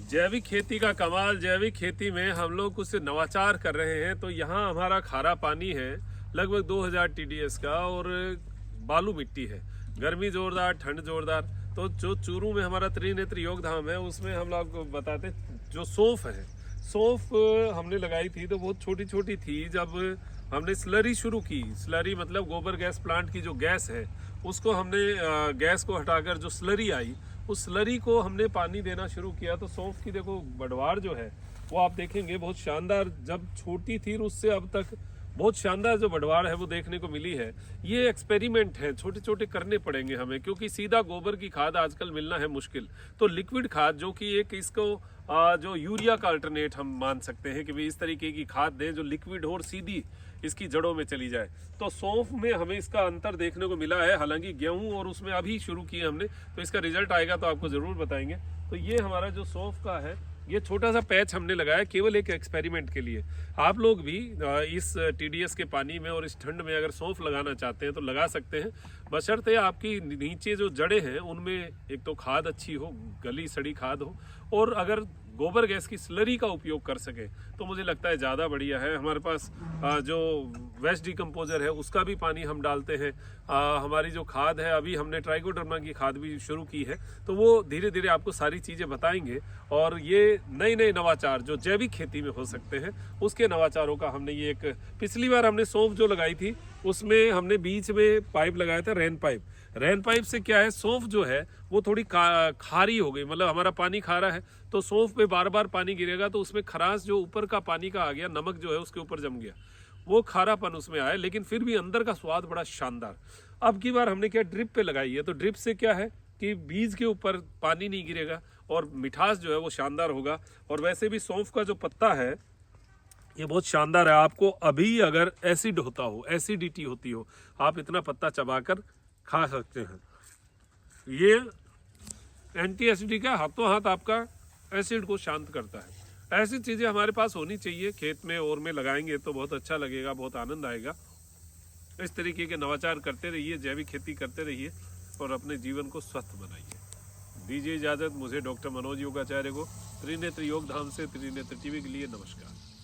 जैविक खेती का कमाल। जैविक खेती में हम लोग कुछ नवाचार कर रहे हैं। तो यहाँ हमारा खारा पानी है लगभग 2000 TDS का, और बालू मिट्टी है। गर्मी जोरदार, ठंड जोरदार। तो जो चूरू में हमारा त्रिनेत्र योग धाम है, उसमें हम लोग बताते जो सौंफ है, सौंफ हमने लगाई थी तो बहुत छोटी छोटी थी। जब हमने स्लरी शुरू की, स्लरी मतलब गोबर गैस प्लांट की जो गैस है, उसको हमने गैस को हटाकर जो स्लरी आई, उस स्लरी को हमने पानी देना शुरू किया। तो सौंफ की देखो बढ़वार जो है वो आप देखेंगे बहुत शानदार। जब छोटी थी उससे अब तक बहुत शानदार जो बढ़वार है वो देखने को मिली है। ये एक्सपेरिमेंट है, छोटे छोटे करने पड़ेंगे हमें, क्योंकि सीधा गोबर की खाद आजकल मिलना है मुश्किल। तो लिक्विड खाद जो कि एक इसको जो यूरिया का अल्टरनेट हम मान सकते हैं कि भाई इस तरीके की खाद दें जो लिक्विड हो और सीधी इसकी जड़ों में चली जाए। तो सौंफ में हमें इसका अंतर देखने को मिला है। हालांकि गेहूं और उसमें अभी शुरू किए हमने, तो इसका रिजल्ट आएगा तो आपको जरूर बताएंगे। तो ये हमारा जो सौंफ का है, ये छोटा सा पैच हमने लगाया केवल एक एक्सपेरिमेंट के लिए। आप लोग भी इस TDS के पानी में और इस ठंड में अगर सौंफ लगाना चाहते हैं तो लगा सकते हैं, बशर्ते आपकी नीचे जो जड़ें हैं उनमें एक तो खाद अच्छी हो, गली सड़ी खाद हो, और अगर गोबर गैस की स्लरी का उपयोग कर सके तो मुझे लगता है ज़्यादा बढ़िया है। हमारे पास जो वेस्ट डिकम्पोजर है उसका भी पानी हम डालते हैं। हमारी जो खाद है, अभी हमने ट्राइकोडर्मा की खाद भी शुरू की है। तो वो धीरे धीरे आपको सारी चीज़ें बताएंगे, और ये नए नए नवाचार जो जैविक खेती में हो सकते हैं उसके नवाचारों का हमने ये एक, पिछली बार हमने सौंफ जो लगाई थी उसमें हमने बीच में पाइप लगाया था, रेन पाइप। रेन पाइप से क्या है, सौंफ जो है वो थोड़ी खारी हो गई, मतलब हमारा पानी खारा है तो सौंफ पे बार बार पानी गिरेगा तो उसमें खराश जो ऊपर का पानी का आ गया, नमक जो है उसके ऊपर जम गया, वो खारापन उसमें आया, लेकिन फिर भी अंदर का स्वाद बड़ा शानदार। अब की बार हमने क्या ड्रिप पे लगाई है, तो ड्रिप से क्या है कि बीज के ऊपर पानी नहीं गिरेगा और मिठास जो है वो शानदार होगा। और वैसे भी सौंफ का जो पत्ता है ये बहुत शानदार है। आपको अभी अगर एसिड होता हो, एसिडिटी होती हो, आप इतना पत्ता चबाकर खा सकते हैं। ये एंटी एसिडिक है, हाथों हाथ आपका एसिड को शांत करता है। ऐसी चीज़ें हमारे पास होनी चाहिए। खेत में और में लगाएंगे तो बहुत अच्छा लगेगा, बहुत आनंद आएगा। इस तरीके के नवाचार करते रहिए, जैविक खेती करते रहिए और अपने जीवन को स्वस्थ बनाइए। दीजिए इजाज़त मुझे, डॉक्टर मनोज योगाचार्य को, त्रिनेत्र योग धाम से त्रिनेत्र टीवी के लिए नमस्कार।